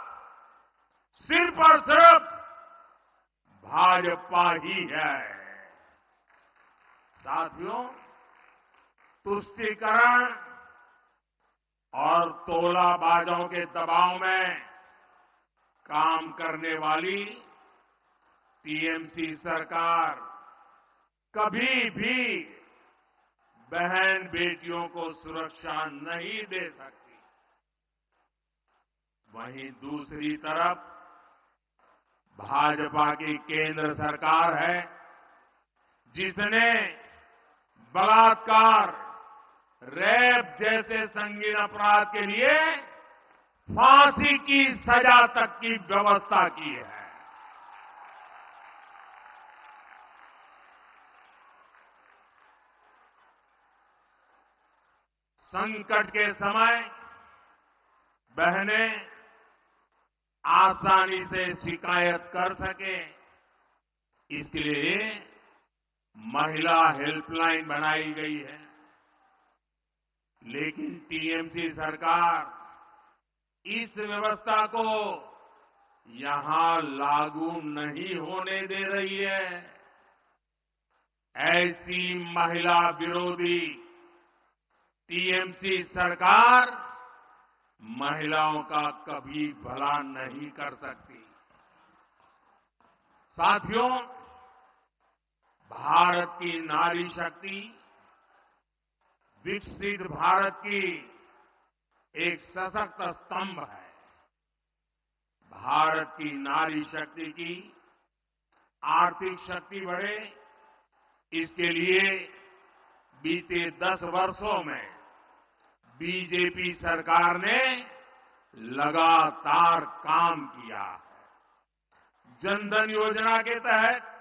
सिर्फ और सिर्फ भाजपा ही है। साथियों, तुष्टीकरण और तोलाबाजों के दबाव में काम करने वाली टीएमसी सरकार कभी भी बहन बेटियों को सुरक्षा नहीं दे सकती। वहीं दूसरी तरफ भाजपा की केंद्र सरकार है, जिसने बलात्कार, रेप जैसे संगीन अपराध के लिए फांसी की सजा तक की व्यवस्था की है। संकट के समय बहनें आसानी से शिकायत कर सके, इसके लिए महिला हेल्पलाइन बनाई गई है। लेकिन टीएमसी सरकार इस व्यवस्था को यहां लागू नहीं होने दे रही है। ऐसी महिला विरोधी टीएमसी सरकार महिलाओं का कभी भला नहीं कर सकती। साथियों, भारत की नारी शक्ति विकसित भारत की एक सशक्त स्तंभ है। भारत की नारी शक्ति की आर्थिक शक्ति बढ़े, इसके लिए बीते 10 वर्षों में बीजेपी सरकार ने लगातार काम किया है। जनधन योजना के तहत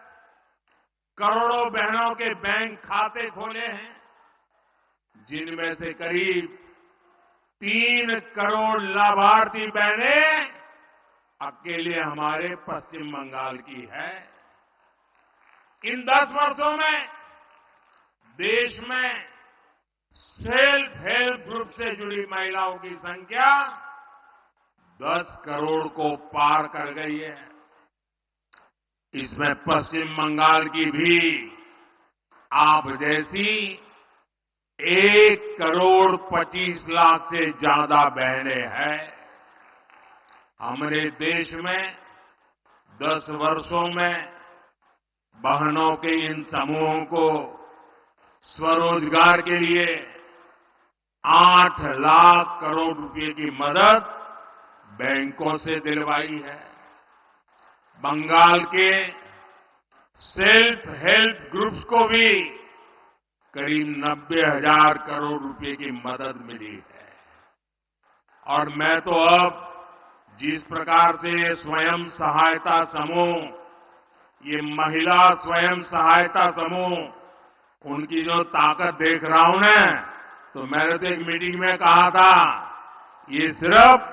करोड़ों बहनों के बैंक खाते खोले हैं, जिनमें से करीब 3 करोड़ लाभार्थी बहनें अकेले हमारे पश्चिम बंगाल की है। इन 10 वर्षों में देश में सेल्फ हेल्प ग्रुप से जुड़ी महिलाओं की संख्या 10 करोड़ को पार कर गई है। इसमें पश्चिम बंगाल की भी आप जैसी 1 करोड़ 25 लाख से ज्यादा बहनें हैं। हमारे देश में 10 वर्षों में बहनों के इन समूहों को स्वरोजगार के लिए 8 लाख करोड़ रुपए की मदद बैंकों से दिलवाई है। बंगाल के सेल्फ हेल्प ग्रुप्स को भी करीब 90,000 करोड़ रुपए की मदद मिली है। और मैं तो अब जिस प्रकार से स्वयं सहायता समूह, ये महिला स्वयं सहायता समूह, उनकी जो ताकत देख रहा हूं ना, तो मैंने तो एक मीटिंग में कहा था, ये सिर्फ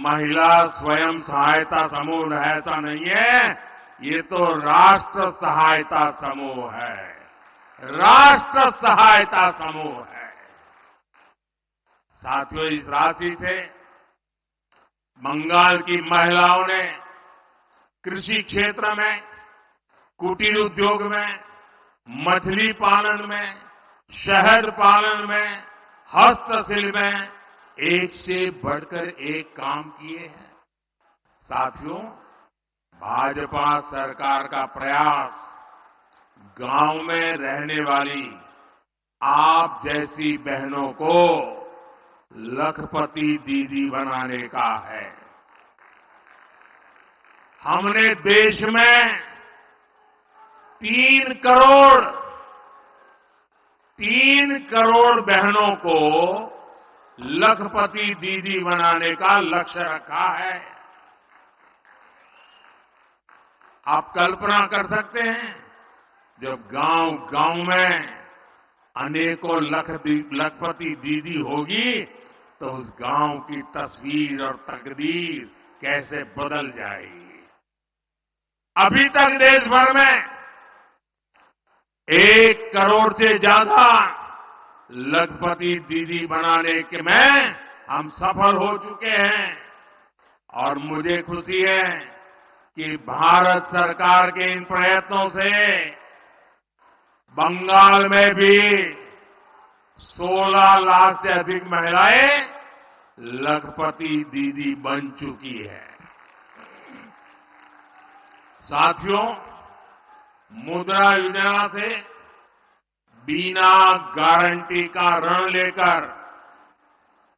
महिला स्वयं सहायता समूह ऐसा नहीं है, ये तो राष्ट्र सहायता समूह है। राष्ट्र सहायता समूह है। साथियों, इस राशि से बंगाल की महिलाओं ने कृषि क्षेत्र में, कुटीर उद्योग में, मछली पालन में, शहद पालन में, हस्तशिल्प में एक से बढ़कर एक काम किए हैं। साथियों, भाजपा सरकार का प्रयास गांव में रहने वाली आप जैसी बहनों को लखपति दीदी बनाने का है। हमने देश में 3 करोड़ बहनों को लखपति दीदी बनाने का लक्ष्य रखा है। आप कल्पना कर सकते हैं, जब गांव में अनेकों लखपति दीदी होगी तो उस गांव की तस्वीर और तकदीर कैसे बदल जाएगी। अभी तक देश भर में 1 करोड़ से ज्यादा लखपति दीदी बनाने के में हम सफल हो चुके हैं। और मुझे खुशी है कि भारत सरकार के इन प्रयत्नों से बंगाल में भी 16 लाख से अधिक महिलाएं लखपति दीदी बन चुकी है। साथियों, मुद्रा योजना से बिना गारंटी का ऋण लेकर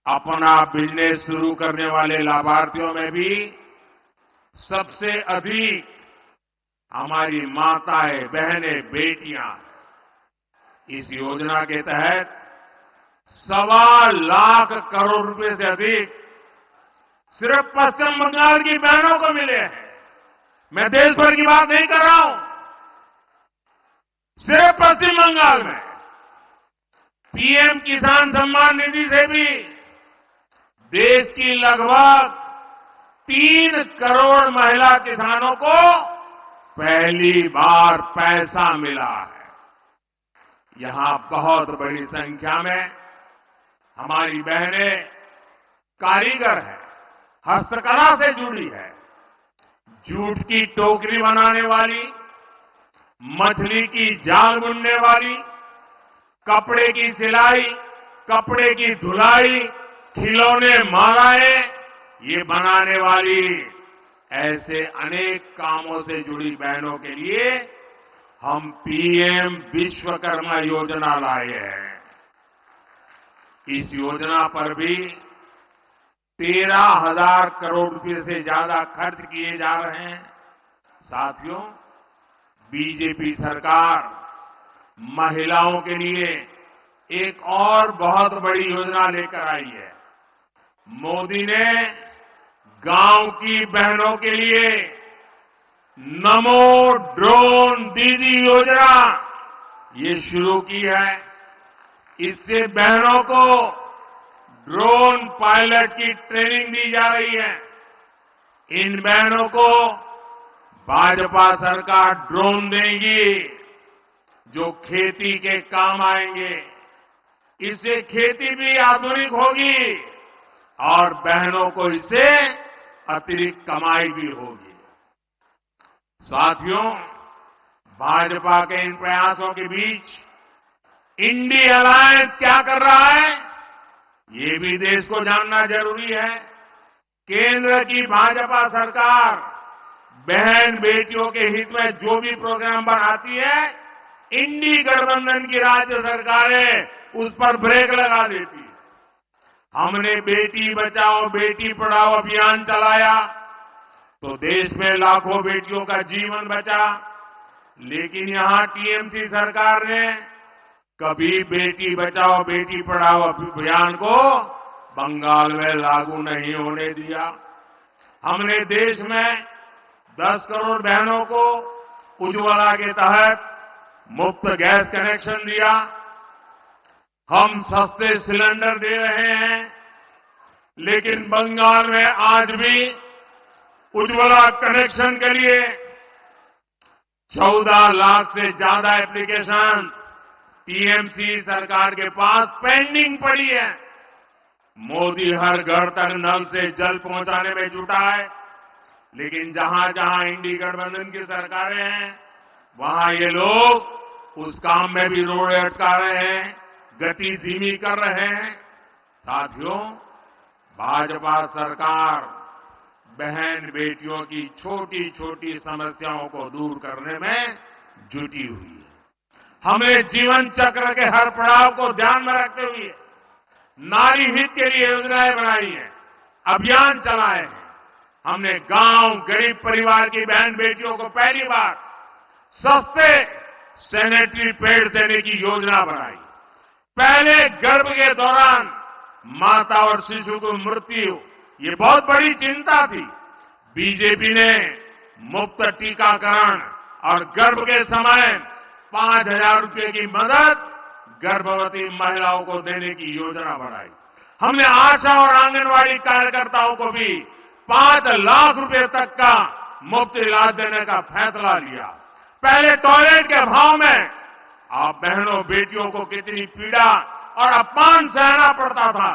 अपना बिजनेस शुरू करने वाले लाभार्थियों में भी सबसे अधिक हमारी माताएं, बहनें, बेटियां। इस योजना के तहत 1.25 लाख करोड़ रुपए से अधिक सिर्फ पश्चिम बंगाल की बहनों को मिले हैं। मैं देश भर की बात नहीं कर रहा हूं, सिर्फ पश्चिम बंगाल में पीएम किसान सम्मान निधि से भी देश की लगभग 3 करोड़ महिला किसानों को पहली बार पैसा मिला है। यहां बहुत बड़ी संख्या में हमारी बहनें कारीगर हैं, हस्तकला से जुड़ी है। जूट की टोकरी बनाने वाली, मछली की जाल बुनने वाली, कपड़े की सिलाई, कपड़े की धुलाई, खिलौने, मालाएं ये बनाने वाली, ऐसे अनेक कामों से जुड़ी बहनों के लिए हम पीएम विश्वकर्मा योजना लाए हैं। इस योजना पर भी 13,000 करोड़ रुपए से ज्यादा खर्च किए जा रहे हैं। साथियों, बीजेपी सरकार महिलाओं के लिए एक और बहुत बड़ी योजना लेकर आई है। मोदी ने गांव की बहनों के लिए नमो ड्रोन दीदी योजना ये शुरू की है। इससे बहनों को ड्रोन पायलट की ट्रेनिंग दी जा रही है। इन बहनों को भाजपा सरकार ड्रोन देगी जो खेती के काम आएंगे। इससे खेती भी आधुनिक होगी और बहनों को इससे अतिरिक्त कमाई भी होगी। साथियों, भाजपा के इन प्रयासों के बीच इंडी अलायंस क्या कर रहा है, ये भी देश को जानना जरूरी है। केंद्र की भाजपा सरकार बहन बेटियों के हित में जो भी प्रोग्राम बनाती है, इंडी गठबंधन की राज्य सरकारें उस पर ब्रेक लगा देती है। हमने बेटी बचाओ बेटी पढ़ाओ अभियान चलाया तो देश में लाखों बेटियों का जीवन बचा। लेकिन यहां टीएमसी सरकार ने कभी बेटी बचाओ बेटी पढ़ाओ अभियान को बंगाल में लागू नहीं होने दिया। हमने देश में 10 करोड़ बहनों को उज्ज्वला के तहत मुफ्त गैस कनेक्शन दिया। हम सस्ते सिलेंडर दे रहे हैं। लेकिन बंगाल में आज भी उज्ज्वला कनेक्शन के लिए 14 लाख से ज्यादा एप्लीकेशन टीएमसी सरकार के पास पेंडिंग पड़ी है। मोदी हर घर तक नल से जल पहुंचाने में जुटा है। लेकिन जहां जहां इंडी गठबंधन की सरकारें हैं, वहां ये लोग उस काम में भी रोड़े अटका रहे हैं, गति धीमी कर रहे हैं। साथियों, भाजपा सरकार बहन बेटियों की छोटी छोटी समस्याओं को दूर करने में जुटी हुई है। हमने जीवन चक्र के हर पड़ाव को ध्यान में रखते हुए नारी हित के लिए योजनाएं बनाई हैं, अभियान चलाए हैं। हमने गांव गरीब परिवार की बहन बेटियों को पहली बार सस्ते सैनिटरी पैड देने की योजना बनाई। पहले गर्भ के दौरान माता और शिशु की मृत्यु ये बहुत बड़ी चिंता थी। बीजेपी ने मुफ्त टीकाकरण और गर्भ के समय 5,000 रुपए की मदद गर्भवती महिलाओं को देने की योजना बनाई। हमने आशा और आंगनवाड़ी कार्यकर्ताओं को भी 5 लाख रुपए तक का मुफ्त इलाज देने का फैसला लिया। पहले टॉयलेट के अभाव में आप बहनों बेटियों को कितनी पीड़ा और अपमान सहना पड़ता था।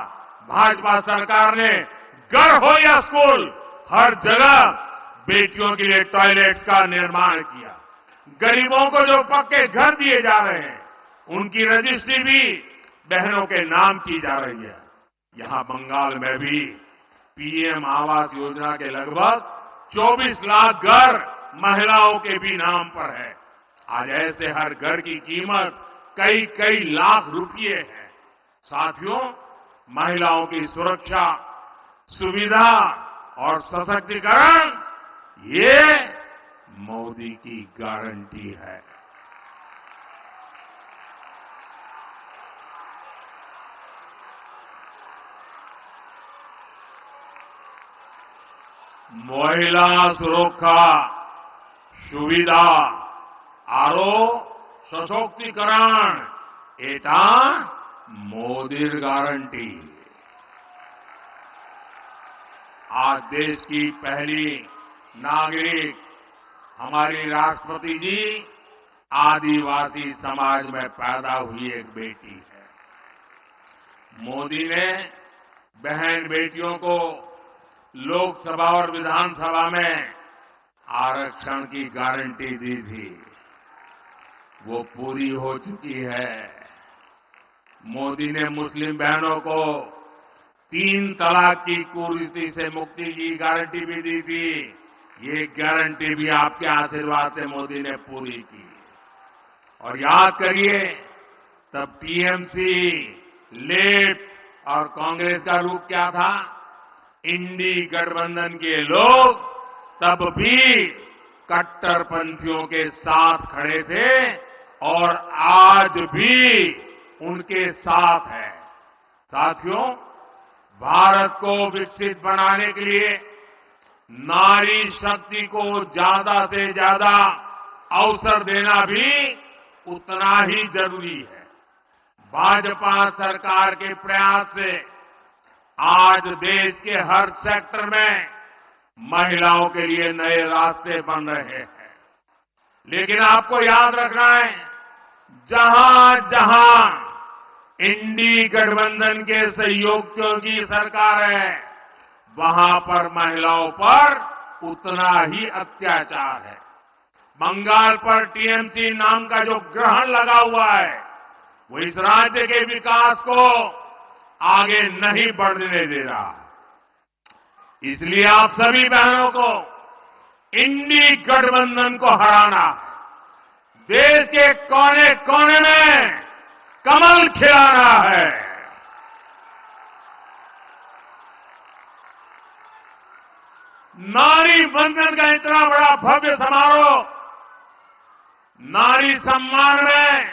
भाजपा सरकार ने घर हो या स्कूल, हर जगह बेटियों के लिए टॉयलेट्स का निर्माण किया। गरीबों को जो पक्के घर दिए जा रहे हैं, उनकी रजिस्ट्री भी बहनों के नाम की जा रही है। यहां बंगाल में भी पीएम आवास योजना के लगभग 24 लाख घर महिलाओं के भी नाम पर है। आज ऐसे हर घर की कीमत कई कई लाख रुपए है। साथियों, महिलाओं की सुरक्षा, सुविधा और सशक्तिकरण, ये मोदी की गारंटी है। महिला सुरक्षा, सुविधा आरो सशक्तिकरण एटा मोदीर गारंटी। आज देश की पहली नागरिक हमारी राष्ट्रपति जी आदिवासी समाज में पैदा हुई एक बेटी है। मोदी ने बहन बेटियों को लोकसभा और विधानसभा में आरक्षण की गारंटी दी थी, वो पूरी हो चुकी है। मोदी ने मुस्लिम बहनों को 3 तलाक की कुरीति से मुक्ति की गारंटी भी दी थी। ये गारंटी भी आपके आशीर्वाद से मोदी ने पूरी की। और याद करिए, तब टीएमसी, लेफ्ट और कांग्रेस का रूप क्या था? इंडी गठबंधन के लोग तब भी कट्टरपंथियों के साथ खड़े थे और आज भी उनके साथ है। साथियों, भारत को विकसित बनाने के लिए नारी शक्ति को ज्यादा से ज्यादा अवसर देना भी उतना ही जरूरी है। भाजपा सरकार के प्रयास से आज देश के हर सेक्टर में महिलाओं के लिए नए रास्ते बन रहे हैं। लेकिन आपको याद रखना है, जहां जहां इंडी गठबंधन के सहयोगियों की सरकार है, वहां पर महिलाओं पर उतना ही अत्याचार है। बंगाल पर टीएमसी नाम का जो ग्रहण लगा हुआ है, वो इस राज्य के विकास को आगे नहीं बढ़ने दे रहा। इसलिए आप सभी बहनों को इंडी गठबंधन को हराना है। देश के कोने कोने में कमल खिलाना है। नारी बंधन का इतना बड़ा भव्य समारोह, नारी सम्मान में,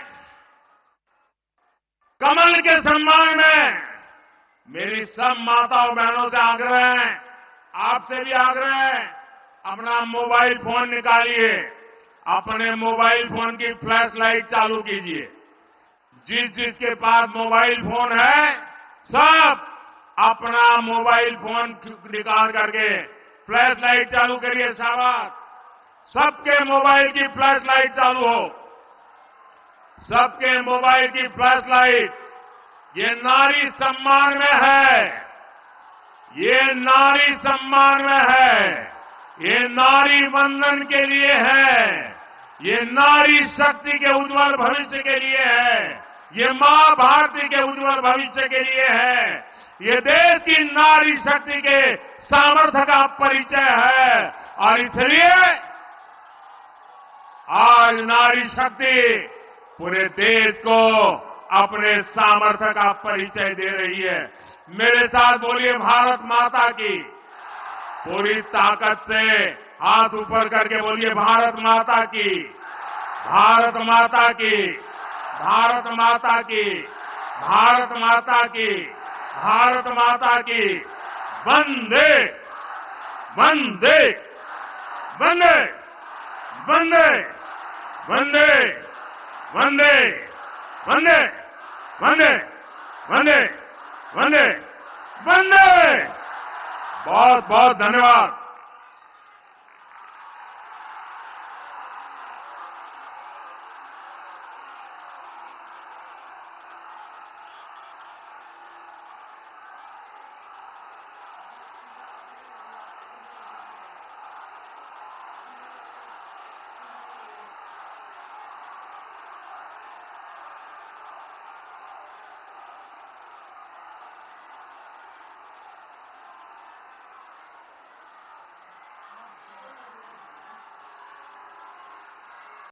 कमल के सम्मान में मेरी सब माताओं बहनों से आग्रह है, आपसे भी आग्रह है, अपना मोबाइल फोन निकालिए, अपने मोबाइल फोन की फ्लैश लाइट चालू कीजिए। जिसके पास मोबाइल फोन है, सब अपना मोबाइल फोन निकाल करके फ्लैश लाइट चालू करिए। शाबाश, सबके मोबाइल की फ्लैश लाइट चालू हो, सबके मोबाइल की फ्लैश लाइट। ये नारी सम्मान में है, ये नारी सम्मान में है, ये नारी बंधन के लिए है, ये नारी शक्ति के उज्जवल भविष्य के लिए है, ये मां भारती के उज्जवल भविष्य के लिए है, ये देश की नारी शक्ति के सामर्थ्य का परिचय है। और इसलिए आज नारी शक्ति पूरे देश को अपने सामर्थ्य का परिचय दे रही है। मेरे साथ बोलिए, भारत माता की। पूरी ताकत से हाथ ऊपर करके बोलिए, भारत माता की, भारत माता की, भारत माता की, भारत माता की, भारत माता की। वंदे वंदे वंदे वंदे वंदे वंदे वंदे वंदे वंदे वंदे वंदे। बहुत बहुत धन्यवाद।